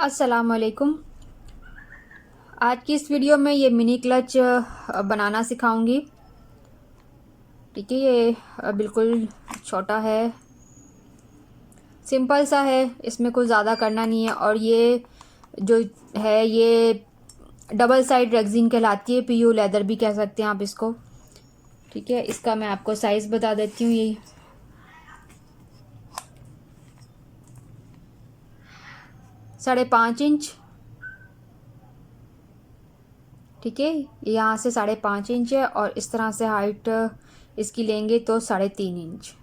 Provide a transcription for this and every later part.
अस्सलाम वालेकुम। आज की इस वीडियो में ये मिनी क्लच बनाना सिखाऊंगी। ठीक है, ये बिल्कुल छोटा है, सिंपल सा है, इसमें कुछ ज़्यादा करना नहीं है। और ये जो है ये डबल साइड रेक्सिन कहलाती है, पीयू लेदर भी कह सकते हैं आप इसको। ठीक है, इसका मैं आपको साइज़ बता देती हूँ। ये 5.5 इंच। ठीक है, यहाँ से 5.5 इंच है और इस तरह से हाइट इसकी लेंगे तो 3.5 इंच।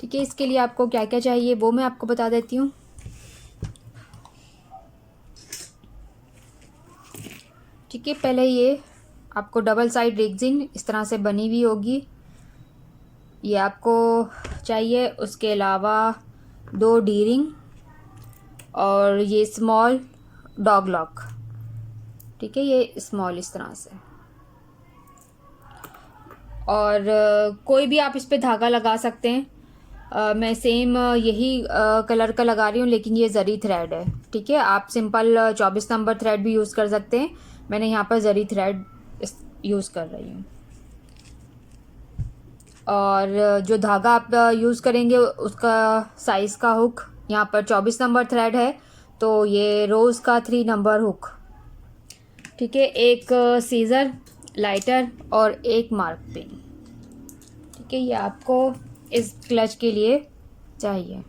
ठीक है, इसके लिए आपको क्या क्या चाहिए वो मैं आपको बता देती हूँ। ठीक है, पहले ये आपको डबल साइड रेक्सिन इस तरह से बनी हुई होगी, ये आपको चाहिए। उसके अलावा 2 डी रिंग और ये स्मॉल डॉग लॉक। ठीक है, ये स्मॉल इस तरह से। और कोई भी आप इस पे धागा लगा सकते हैं। मैं सेम यही कलर का लगा रही हूँ, लेकिन ये जरी थ्रेड है। ठीक है, आप सिंपल 24 नंबर थ्रेड भी यूज़ कर सकते हैं। मैंने यहाँ पर जरी थ्रेड यूज़ कर रही हूँ। और जो धागा आप यूज़ करेंगे उसका साइज़ का हुक यहाँ पर 24 नंबर थ्रेड है, तो ये रोज़ का 3 नंबर हुक। ठीक है, एक सीज़र, लाइटर और एक मार्क पिन। ठीक है, ये आपको इस क्लच के लिए चाहिए।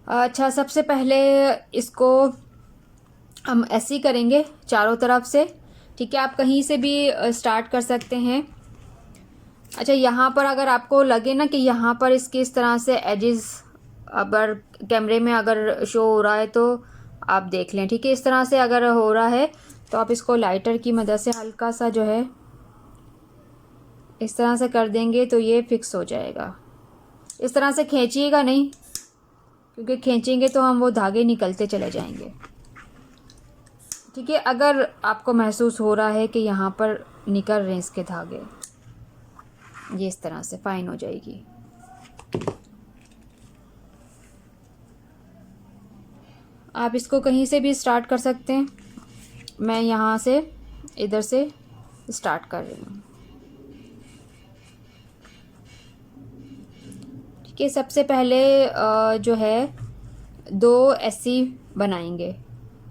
अच्छा, सबसे पहले इसको हम ऐसे ही करेंगे चारों तरफ से। ठीक है, आप कहीं से भी स्टार्ट कर सकते हैं। अच्छा, यहाँ पर अगर आपको लगे ना कि यहाँ पर इसके इस तरह से एजेस अगर कैमरे में अगर शो हो रहा है तो आप देख लें। ठीक है, इस तरह से अगर हो रहा है तो आप इसको लाइटर की मदद से हल्का सा जो है इस तरह से कर देंगे तो ये फिक्स हो जाएगा। इस तरह से खींचिएगा नहीं, क्योंकि खींचेंगे तो हम वो धागे निकलते चले जाएंगे। ठीक है, अगर आपको महसूस हो रहा है कि यहाँ पर निकल रहे हैं इसके धागे, ये इस तरह से फाइन हो जाएगी। आप इसको कहीं से भी स्टार्ट कर सकते हैं। मैं यहाँ से इधर से स्टार्ट कर रही हूँ। ठीक है, सबसे पहले जो है 2 एसी बनाएंगे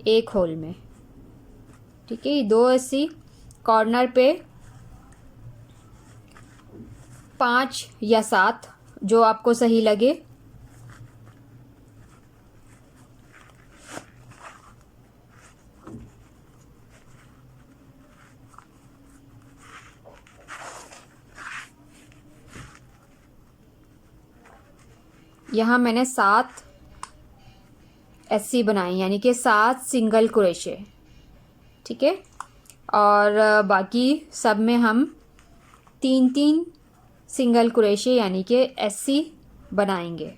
एक होल में। ठीक है, ये 2 एसी कॉर्नर पे 5 या 7 जो आपको सही लगे। यहाँ मैंने 7 एसी बनाए, यानी कि 7 सिंगल क्रोशे। ठीक है, और बाकी सब में हम 3-3 सिंगल क्रोशे यानी कि एसी बनाएंगे।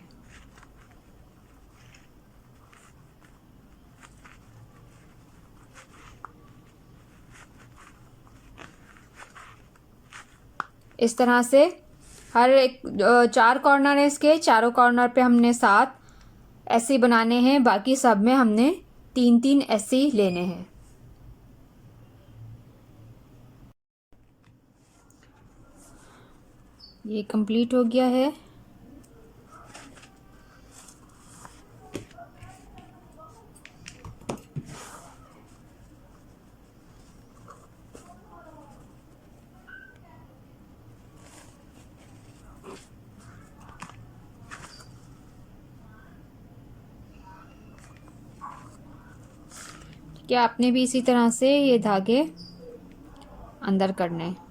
इस तरह से हर एक 4 कॉर्नर है इसके, चारों कॉर्नर पे हमने 7 ऐसे बनाने हैं, बाकी सब में हमने 3-3 ऐसे लेने हैं। ये कंप्लीट हो गया है। क्या आपने भी इसी तरह से ये धागे अंदर करने हैं।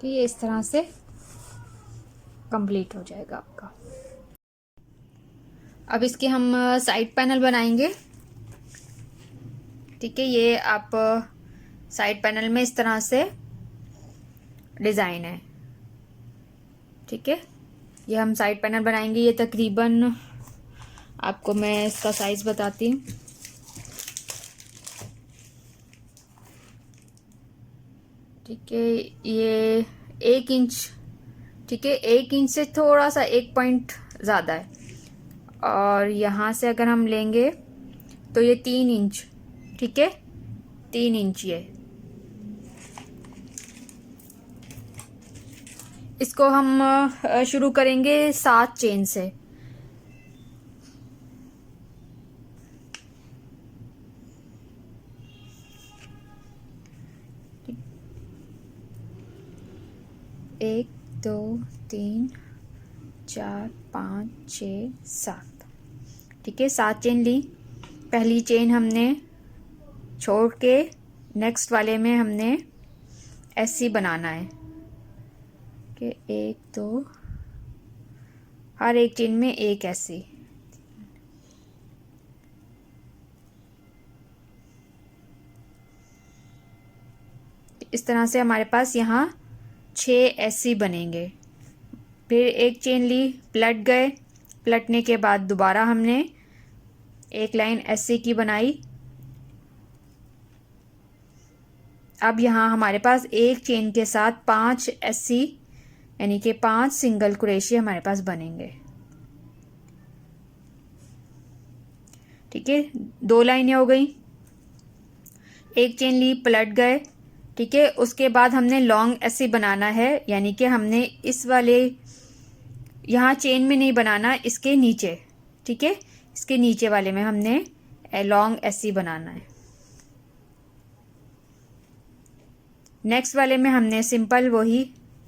कि ये इस तरह से कंप्लीट हो जाएगा आपका। अब इसके हम साइड पैनल बनाएंगे। ठीक है, ये आप साइड पैनल में इस तरह से डिज़ाइन है। ठीक है, ये हम साइड पैनल बनाएंगे। ये तकरीबन आपको मैं इसका साइज़ बताती हूँ। ठीक है, ये 1 इंच। ठीक है, 1 इंच से थोड़ा सा 1 पॉइंट ज़्यादा है। और यहाँ से अगर हम लेंगे तो ये 3 इंच। ठीक है, 3 इंच ये। इसको हम शुरू करेंगे 7 चेन से। एक, 2, 3, 4, 5, 6, 7। ठीक है, 7 चेन ली। पहली चेन हमने छोड़ के नेक्स्ट वाले में हमने ऐसी बनाना है कि 1, 2, हर एक चेन में एक ऐसी। इस तरह से हमारे पास यहाँ 6 ऐसी बनेंगे। फिर एक चेन ली, पलट गए। पलटने के बाद दोबारा हमने एक लाइन ऐसी की बनाई। अब यहाँ हमारे पास एक चेन के साथ 5 ऐसी, यानी कि 5 सिंगल क्रोशे हमारे पास बनेंगे। ठीक है, 2 लाइनें हो गई। एक चेन ली, पलट गए। ठीक है, उसके बाद हमने लॉन्ग ऐसी बनाना है, यानी कि हमने इस वाले यहाँ चेन में नहीं बनाना, इसके नीचे। ठीक है, इसके नीचे वाले में हमने लॉन्ग ऐसी बनाना है। नेक्स्ट वाले में हमने सिंपल वही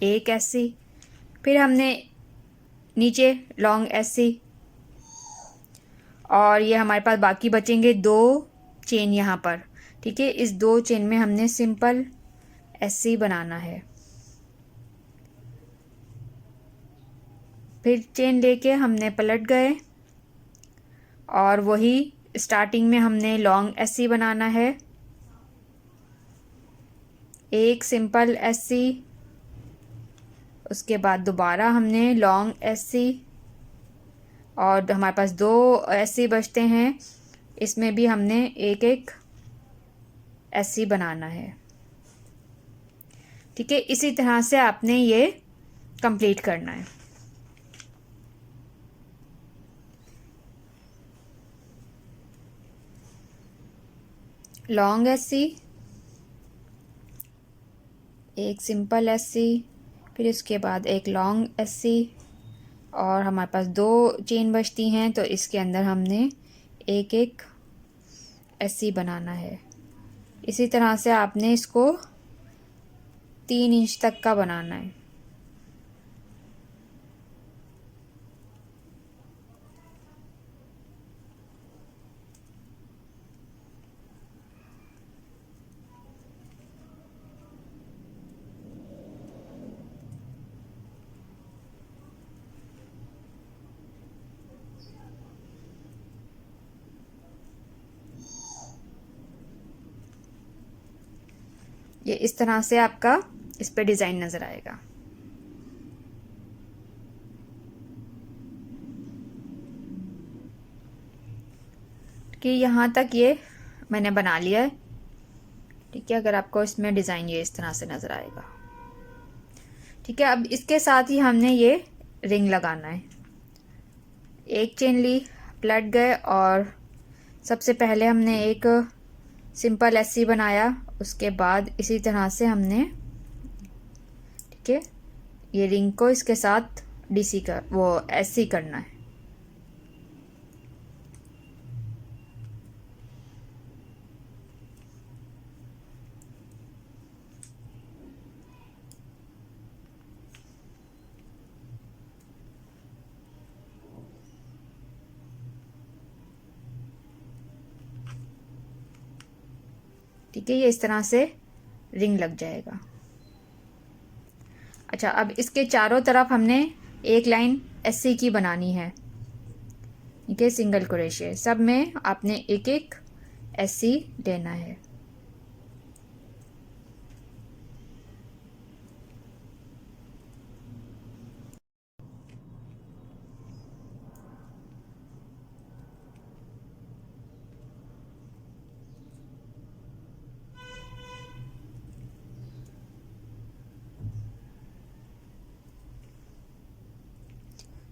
एक ऐसी, फिर हमने नीचे लॉन्ग ऐसी, और ये हमारे पास बाकी बचेंगे 2 चेन यहाँ पर। ठीक है, इस 2 चेन में हमने सिंपल ऐसी बनाना है। फिर चेन लेके हमने पलट गए और वही स्टार्टिंग में हमने लॉन्ग ऐसी बनाना है। एक सिंपल ऐसी, उसके बाद दोबारा हमने लॉन्ग ऐसी, और हमारे पास 2 ऐसी बचते हैं। इसमें भी हमने एक एक ऐसी बनाना है। ठीक है, इसी तरह से आपने ये कंप्लीट करना है। लॉन्ग ऐसी, एक सिंपल ऐसी, फिर इसके बाद एक लॉन्ग ऐसी, और हमारे पास 2 चेन बचती हैं, तो इसके अंदर हमने एक एक ऐसी बनाना है। इसी तरह से आपने इसको 3 इंच तक का बनाना है। ये इस तरह से आपका इस पे डिज़ाइन नज़र आएगा। कि यहाँ तक ये मैंने बना लिया है। ठीक है, अगर आपको इसमें डिज़ाइन ये इस तरह से नज़र आएगा। ठीक है, अब इसके साथ ही हमने ये रिंग लगाना है। एक चेन ली, पलट गए, और सबसे पहले हमने एक सिंपल ऐसी बनाया। उसके बाद इसी तरह से हमने, ठीक है, ये रिंग को इसके साथ डीसी कर वो ऐसी करना है। ठीक है, ये इस तरह से रिंग लग जाएगा। अच्छा, अब इसके चारों तरफ हमने एक लाइन एससी की बनानी है। ठीक है, सिंगल क्रोशे सब में आपने एक एक एससी लेना है।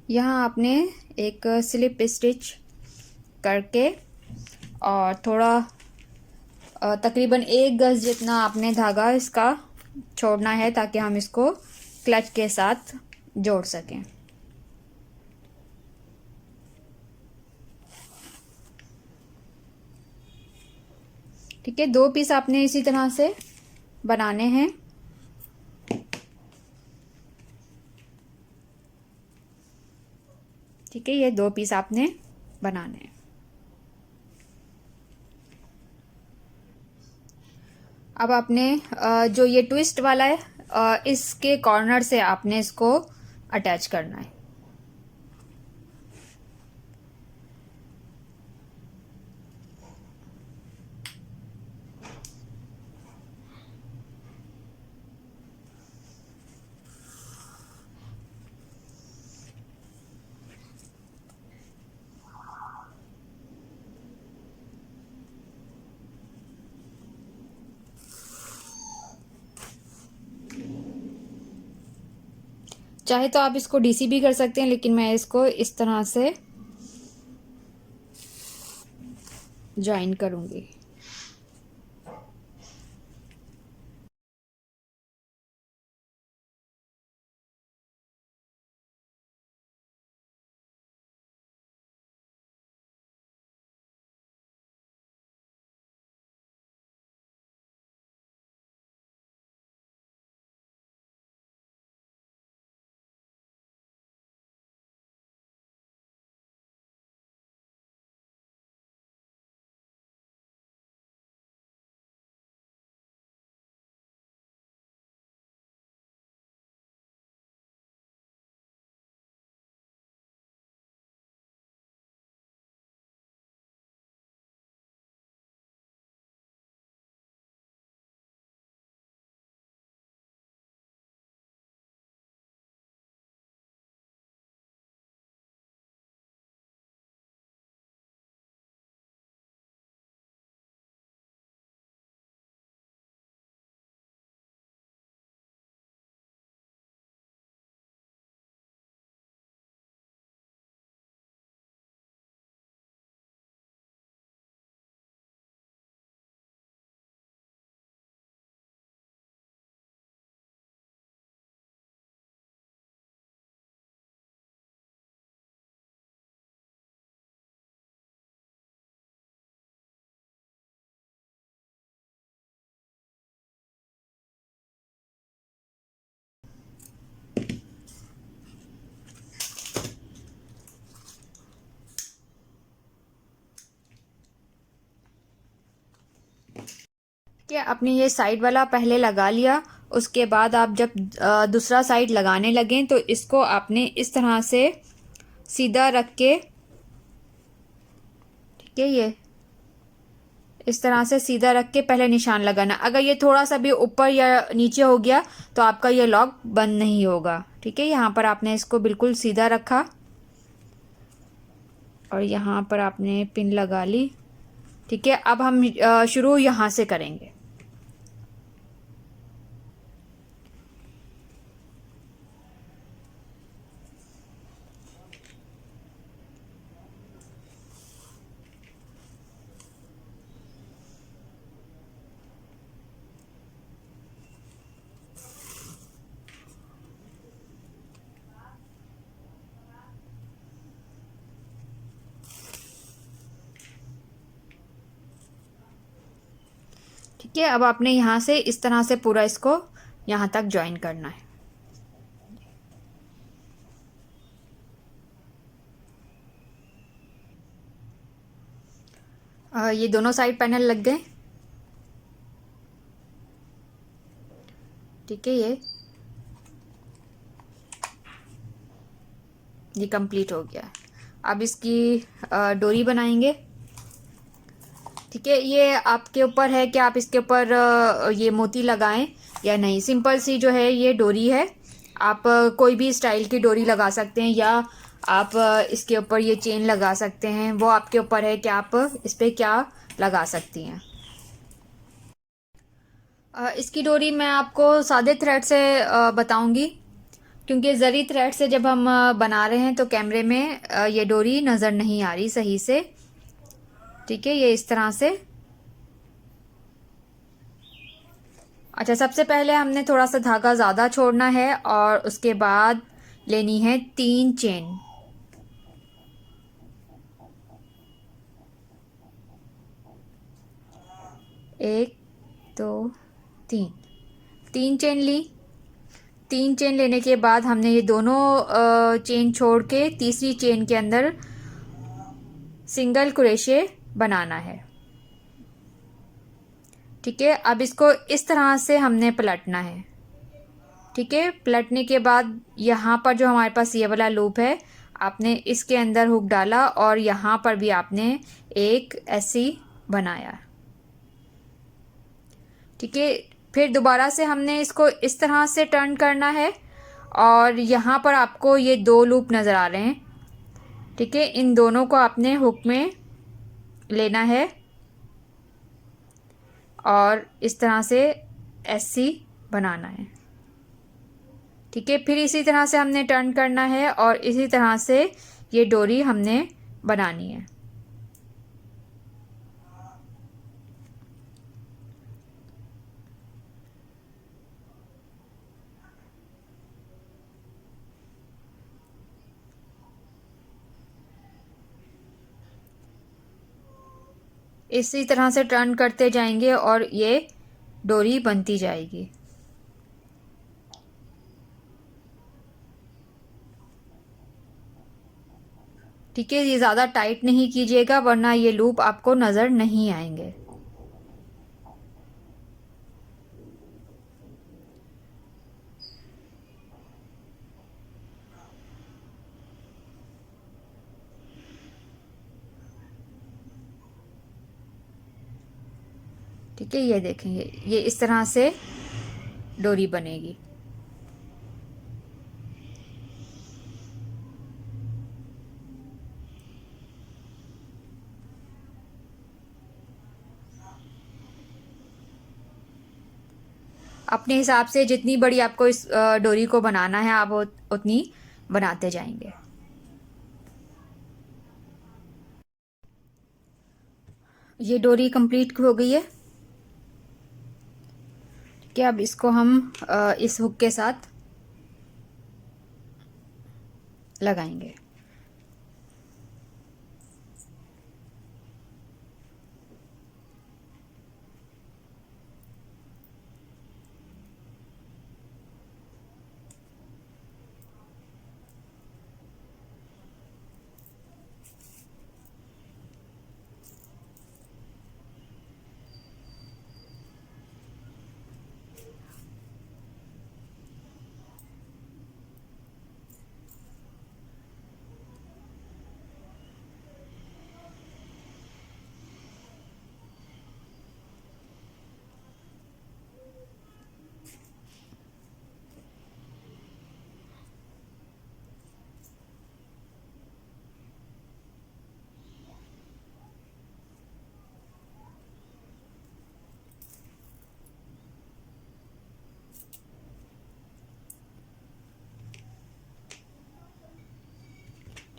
यहाँ आपने एक स्लिप स्टिच करके और थोड़ा तकरीबन 1 गज जितना आपने धागा इसका छोड़ना है ताकि हम इसको क्लच के साथ जोड़ सकें। ठीक है, 2 पीस आपने इसी तरह से बनाने हैं। ठीक है, ये 2 पीस आपने बनाने हैं। अब आपने जो ये ट्विस्ट वाला है इसके कॉर्नर से आपने इसको अटैच करना है। चाहे तो आप इसको डीसी भी कर सकते हैं, लेकिन मैं इसको इस तरह से ज्वाइन करूंगी। कि आपने ये साइड वाला पहले लगा लिया, उसके बाद आप जब दूसरा साइड लगाने लगें तो इसको आपने इस तरह से सीधा रख के, ठीक है, ये इस तरह से सीधा रख के पहले निशान लगाना। अगर ये थोड़ा सा भी ऊपर या नीचे हो गया तो आपका ये लॉक बंद नहीं होगा। ठीक है, यहाँ पर आपने इसको बिल्कुल सीधा रखा और यहाँ पर आपने पिन लगा ली। ठीक है, अब हम शुरू यहाँ से करेंगे। ठीक है, अब आपने यहाँ से इस तरह से पूरा इसको यहाँ तक ज्वाइन करना है। ये दोनों साइड पैनल लग गए। ठीक है, ये ये कंप्लीट हो गया। अब इसकी डोरी बनाएंगे। ठीक है, ये आपके ऊपर है कि आप इसके ऊपर ये मोती लगाएं या नहीं। सिंपल सी जो है ये डोरी है, आप कोई भी स्टाइल की डोरी लगा सकते हैं या आप इसके ऊपर ये चेन लगा सकते हैं, वो आपके ऊपर है कि आप इस पर क्या लगा सकती हैं। इसकी डोरी मैं आपको सादे थ्रेड से बताऊंगी, क्योंकि ज़री थ्रेड से जब हम बना रहे हैं तो कैमरे में ये डोरी नज़र नहीं आ रही सही से। ठीक है, ये इस तरह से। अच्छा, सबसे पहले हमने थोड़ा सा धागा ज़्यादा छोड़ना है और उसके बाद लेनी है 3 चेन। एक, दो, तीन, 3 चेन ली। 3 चेन लेने के बाद हमने ये दोनों चेन छोड़ के तीसरी चेन के अंदर सिंगल क्रोशे बनाना है। ठीक है, अब इसको इस तरह से हमने पलटना है। ठीक है, पलटने के बाद यहाँ पर जो हमारे पास ये वाला लूप है, आपने इसके अंदर हुक डाला और यहाँ पर भी आपने एक ऐसी बनाया। ठीक है, फिर दोबारा से हमने इसको इस तरह से टर्न करना है और यहाँ पर आपको ये 2 लूप नज़र आ रहे हैं। ठीक है, इन दोनों को आपने हुक में लेना है और इस तरह से ऐसी बनाना है। ठीक है, फिर इसी तरह से हमने टर्न करना है और इसी तरह से ये डोरी हमने बनानी है। इसी तरह से टर्न करते जाएंगे और ये डोरी बनती जाएगी। ठीक है, ये ज़्यादा टाइट नहीं कीजिएगा वरना ये लूप आपको नज़र नहीं आएंगे। ठीक है, ये देखेंगे ये इस तरह से डोरी बनेगी। अपने हिसाब से जितनी बड़ी आपको इस डोरी को बनाना है आप उतनी बनाते जाएंगे। ये डोरी कंप्लीट हो गई है। ठीक है, अब इसको हम इस हुक के साथ लगाएंगे।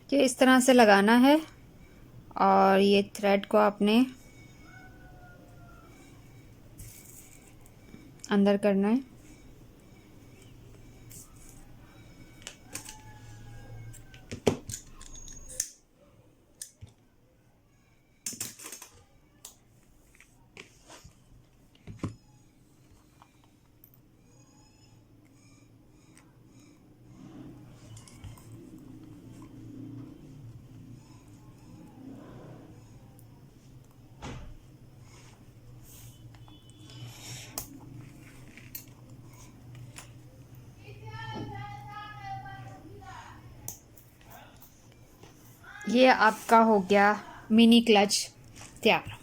ये इस तरह से लगाना है और ये थ्रेड को आपने अंदर करना है। ये आपका हो गया मिनी क्लच तैयार।